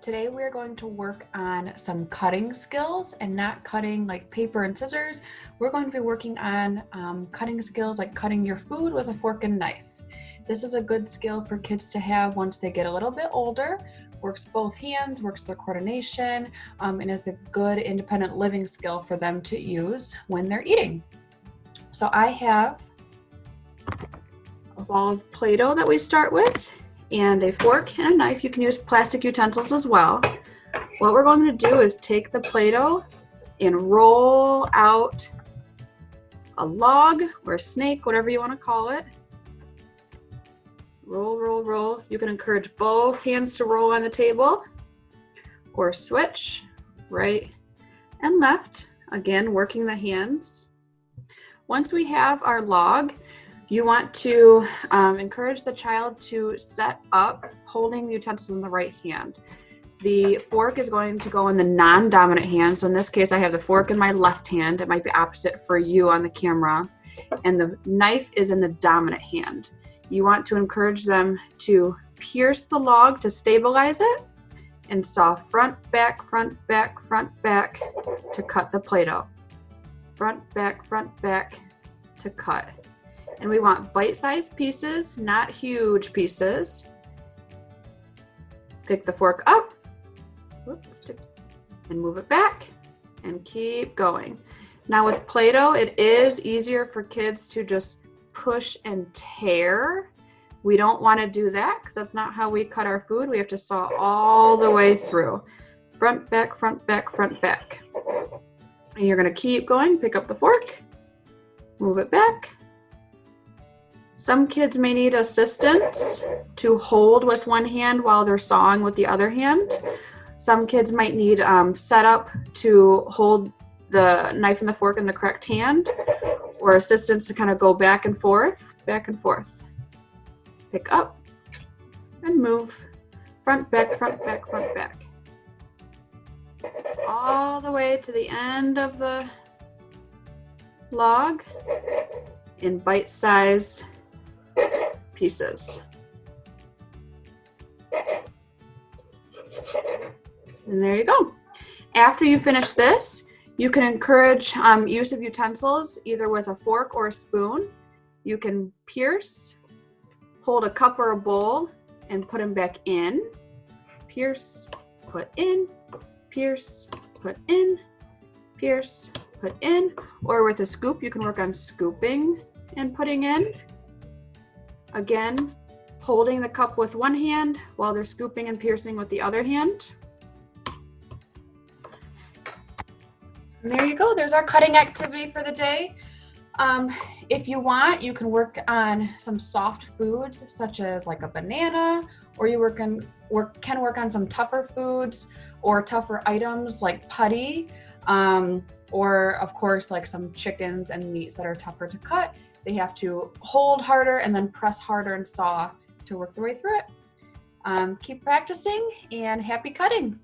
Today we're going to work on some cutting skills and not cutting like paper and scissors. We're going to be working on cutting skills like cutting your food with a fork and knife. This is a good skill for kids to have once they get a little bit older. Works both hands, works their coordination, and is a good independent living skill for them to use when they're eating. So I have a ball of Play-Doh that we start with, and a fork and a knife. You can use plastic utensils as well. What we're going to do is take the Play-Doh and roll out a log or a snake, whatever you want to call it. Roll, roll, roll. You can encourage both hands to roll on the table or switch right and left. Again, working the hands. Once we have our log, you want to encourage the child to set up holding the utensils in the right hand. The fork is going to go in the non-dominant hand. So in this case, I have the fork in my left hand. It might be opposite for you on the camera. And the knife is in the dominant hand. You want to encourage them to pierce the log to stabilize it and saw front, back, front, back, front, back to cut the Play-Doh. Front, back to cut. And we want bite-sized pieces, not huge pieces. Pick the fork up, and move it back, and keep going. Now with Play-Doh, it is easier for kids to just push and tear. We don't want to do that because that's not how we cut our food. We have to saw all the way through. Front, back, front, back, front, back. And you're going to keep going. Pick up the fork, move it back. Some kids may need assistance to hold with one hand while they're sawing with the other hand. Some kids might need setup to hold the knife and the fork in the correct hand, or assistance to kind of go back and forth, back and forth. Pick up and move. Front, back, front, back, front, back. All the way to the end of the log in bite-sized pieces. And there you go. After you finish this, you can encourage use of utensils either with a fork or a spoon. You can pierce, hold a cup or a bowl, and put them back in. Pierce, put in, pierce, put in, pierce, put in. Or with a scoop, you can work on scooping and putting in. Again, holding the cup with one hand while they're scooping and piercing with the other hand. And there you go. There's our cutting activity for the day. If you want, you can work on some soft foods such as like a banana, or you can work on some tougher foods or tougher items like putty, or of course like some chickens and meats that are tougher to cut. They have to hold harder and then press harder and saw to work their way through it. Keep practicing and happy cutting.